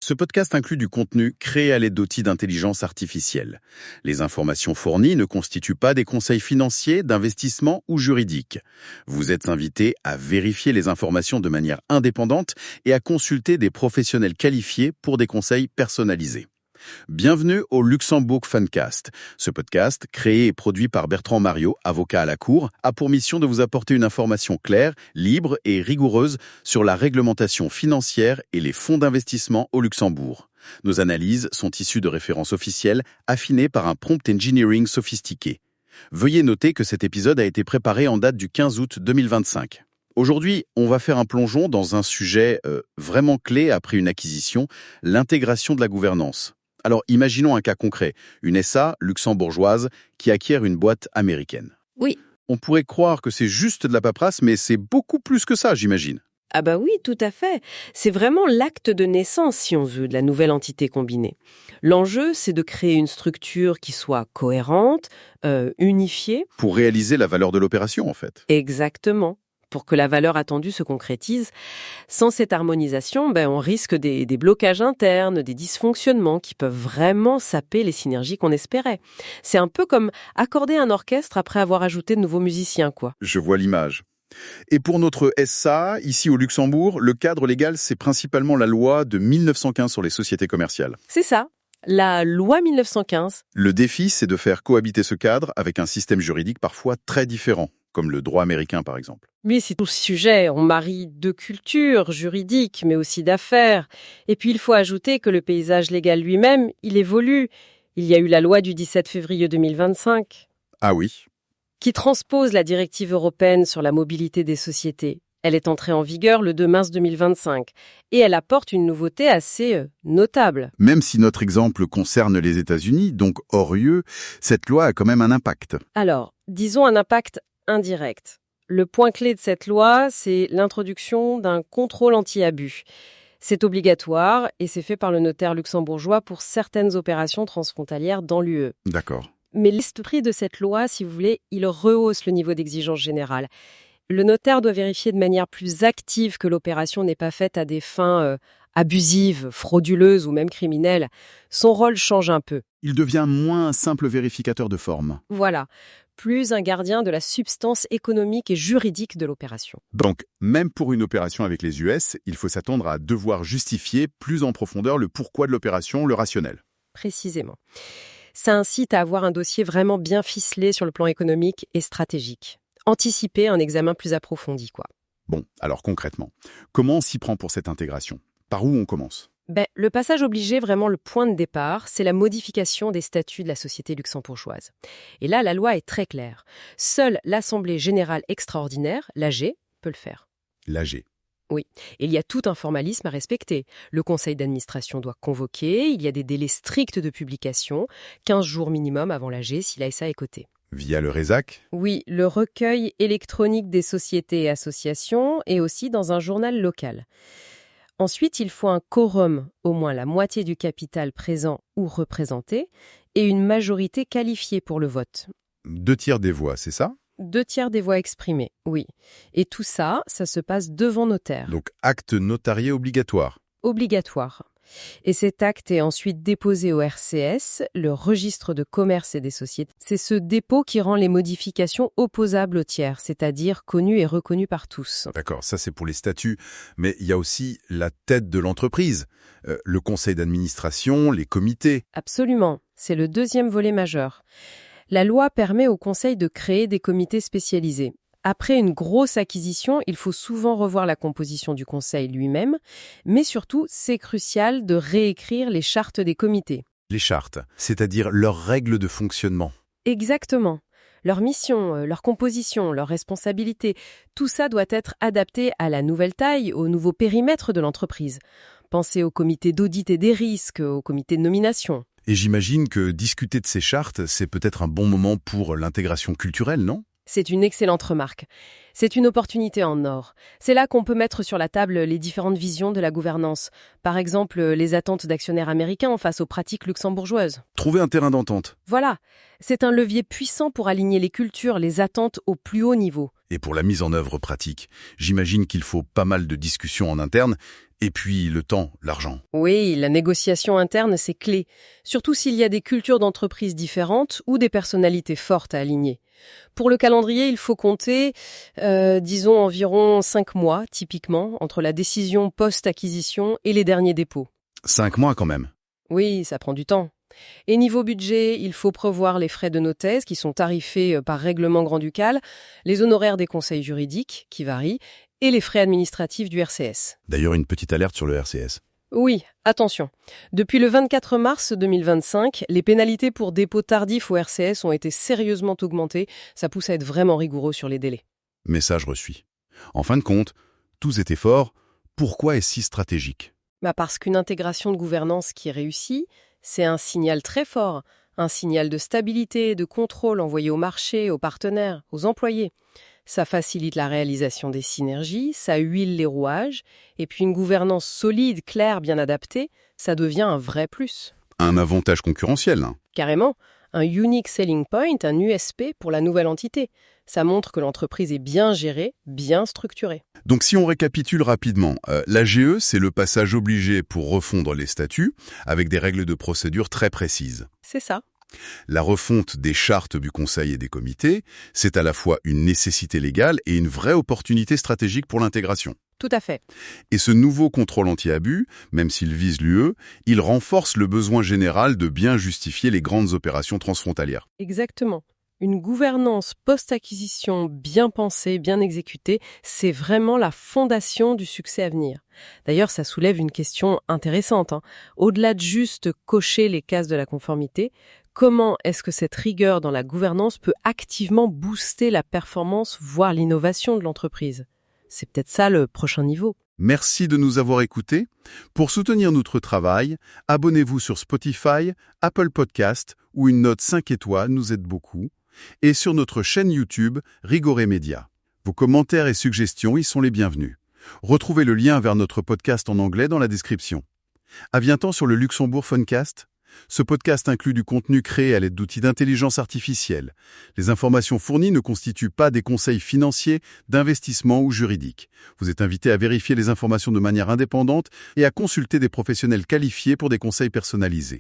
Ce podcast inclut du contenu créé à l'aide d'outils d'intelligence artificielle. Les informations fournies ne constituent pas des conseils financiers, d'investissement ou juridiques. Vous êtes invité à vérifier les informations de manière indépendante et à consulter des professionnels qualifiés pour des conseils personnalisés. Bienvenue au Luxembourg Funcast. Ce podcast, créé et produit par Bertrand Mariot, avocat à la Cour, a pour mission de vous apporter une information claire, libre et rigoureuse sur la réglementation financière et les fonds d'investissement au Luxembourg. Nos analyses sont issues de références officielles affinées par un prompt engineering sophistiqué. Veuillez noter que cet épisode a été préparé en date du 15 août 2025. Aujourd'hui, on va faire un plongeon dans un sujet vraiment clé après une acquisition, l'intégration de la gouvernance. Alors, imaginons un cas concret, une SA luxembourgeoise qui acquiert une boîte américaine. Oui. On pourrait croire que c'est juste de la paperasse, mais c'est beaucoup plus que ça, j'imagine. Ah bah oui, tout à fait. C'est vraiment l'acte de naissance, si on veut, de la nouvelle entité combinée. L'enjeu, c'est de créer une structure qui soit cohérente, unifiée. Pour réaliser la valeur de l'opération, en fait. Exactement. Pour que la valeur attendue se concrétise. Sans cette harmonisation, on risque des blocages internes, des dysfonctionnements qui peuvent vraiment saper les synergies qu'on espérait. C'est un peu comme accorder un orchestre après avoir ajouté de nouveaux musiciens, quoi. Je vois l'image. Et pour notre SA, ici au Luxembourg, le cadre légal, c'est principalement la loi de 1915 sur les sociétés commerciales. C'est ça, la loi 1915. Le défi, c'est de faire cohabiter ce cadre avec un système juridique parfois très différent, comme le droit américain par exemple. Oui, c'est tout ce sujet. On marie deux cultures juridiques, mais aussi d'affaires. Et puis, il faut ajouter que le paysage légal lui-même, il évolue. Il y a eu la loi du 17 février 2025. Ah oui. Qui transpose la directive européenne sur la mobilité des sociétés. Elle est entrée en vigueur le 2 mars 2025. Et elle apporte une nouveauté assez notable. Même si notre exemple concerne les États-Unis, donc hors UE, cette loi a quand même un impact. Alors, disons un impact indirect. Le point clé de cette loi, c'est l'introduction d'un contrôle anti-abus. C'est obligatoire et c'est fait par le notaire luxembourgeois pour certaines opérations transfrontalières dans l'UE. D'accord. Mais l'esprit de cette loi, si vous voulez, il rehausse le niveau d'exigence générale. Le notaire doit vérifier de manière plus active que l'opération n'est pas faite à des fins abusives, frauduleuses ou même criminelles. Son rôle change un peu. Il devient moins un simple vérificateur de forme. Voilà. Plus un gardien de la substance économique et juridique de l'opération. Donc, même pour une opération avec les US, il faut s'attendre à devoir justifier plus en profondeur le pourquoi de l'opération, le rationnel. Précisément. Ça incite à avoir un dossier vraiment bien ficelé sur le plan économique et stratégique. Anticiper un examen plus approfondi, quoi. Bon, alors concrètement, comment on s'y prend pour cette intégration ? Par où on commence ? Le passage obligé, vraiment le point de départ, c'est la modification des statuts de la société luxembourgeoise. Et là, la loi est très claire. Seule l'Assemblée générale extraordinaire, l'AG, peut le faire. L'AG. Oui. Et il y a tout un formalisme à respecter. Le conseil d'administration doit convoquer, il y a des délais stricts de publication, 15 jours minimum avant l'AG si la SA est cotée. Via le RESAC ? Oui, le recueil électronique des sociétés et associations et aussi dans un journal local. Ensuite, il faut un quorum, au moins la moitié du capital présent ou représenté, et une majorité qualifiée pour le vote. 2/3 des voix, c'est ça ? 2/3 des voix exprimées, oui. Et tout ça, ça se passe devant notaire. Donc acte notarié obligatoire. Obligatoire. Et cet acte est ensuite déposé au RCS, le registre de commerce et des sociétés. C'est ce dépôt qui rend les modifications opposables aux tiers, c'est-à-dire connues et reconnues par tous. D'accord, ça c'est pour les statuts. Mais il y a aussi la tête de l'entreprise, le conseil d'administration, les comités. Absolument, c'est le deuxième volet majeur. La loi permet au conseil de créer des comités spécialisés. Après une grosse acquisition, il faut souvent revoir la composition du conseil lui-même, mais surtout, c'est crucial de réécrire les chartes des comités. Les chartes, c'est-à-dire leurs règles de fonctionnement. Exactement. Leur mission, leur composition, leurs responsabilités, tout ça doit être adapté à la nouvelle taille, au nouveau périmètre de l'entreprise. Pensez au comité d'audit et des risques, au comité de nomination. Et j'imagine que discuter de ces chartes, c'est peut-être un bon moment pour l'intégration culturelle, non ? C'est une excellente remarque. C'est une opportunité en or. C'est là qu'on peut mettre sur la table les différentes visions de la gouvernance. Par exemple, les attentes d'actionnaires américains face aux pratiques luxembourgeoises. Trouver un terrain d'entente. Voilà. C'est un levier puissant pour aligner les cultures, les attentes au plus haut niveau. Et pour la mise en œuvre pratique, j'imagine qu'il faut pas mal de discussions en interne. Et puis le temps, l'argent. Oui, la négociation interne, c'est clé, surtout s'il y a des cultures d'entreprise différentes ou des personnalités fortes à aligner. Pour le calendrier, il faut compter, disons, environ 5 mois, typiquement, entre la décision post-acquisition et les derniers dépôts. 5 mois quand même. Oui, ça prend du temps. Et niveau budget, il faut prévoir les frais de notaire qui sont tarifés par règlement grand-ducal, les honoraires des conseils juridiques, qui varient, et les frais administratifs du RCS. D'ailleurs, une petite alerte sur le RCS. Oui, attention. Depuis le 24 mars 2025, les pénalités pour dépôt tardif au RCS ont été sérieusement augmentées. Ça pousse à être vraiment rigoureux sur les délais. Message reçu. En fin de compte, tous cet effort, pourquoi est si stratégique? Parce qu'une intégration de gouvernance qui réussit, c'est un signal très fort, un signal de stabilité et de contrôle envoyé au marché, aux partenaires, aux employés. Ça facilite la réalisation des synergies, ça huile les rouages, et puis une gouvernance solide, claire, bien adaptée, ça devient un vrai plus. Un avantage concurrentiel, hein. Carrément, un unique selling point, un USP pour la nouvelle entité. Ça montre que l'entreprise est bien gérée, bien structurée. Donc si on récapitule rapidement, l'AGE, c'est le passage obligé pour refondre les statuts, avec des règles de procédure très précises. C'est ça. La refonte des chartes du Conseil et des comités, c'est à la fois une nécessité légale et une vraie opportunité stratégique pour l'intégration. Tout à fait. Et ce nouveau contrôle anti-abus, même s'il vise l'UE, il renforce le besoin général de bien justifier les grandes opérations transfrontalières. Exactement. Une gouvernance post-acquisition bien pensée, bien exécutée, c'est vraiment la fondation du succès à venir. D'ailleurs, ça soulève une question intéressante. Au-delà de juste cocher les cases de la conformité, comment est-ce que cette rigueur dans la gouvernance peut activement booster la performance, voire l'innovation de l'entreprise? C'est peut-être ça le prochain niveau. Merci de nous avoir écoutés. Pour soutenir notre travail, abonnez-vous sur Spotify, Apple Podcast, où une note 5 étoiles nous aide beaucoup, et sur notre chaîne YouTube Rigoré Média. Vos commentaires et suggestions y sont les bienvenus. Retrouvez le lien vers notre podcast en anglais dans la description. À bientôt sur le Luxembourg Funcast. Ce podcast inclut du contenu créé à l'aide d'outils d'intelligence artificielle. Les informations fournies ne constituent pas des conseils financiers, d'investissement ou juridiques. Vous êtes invité à vérifier les informations de manière indépendante et à consulter des professionnels qualifiés pour des conseils personnalisés.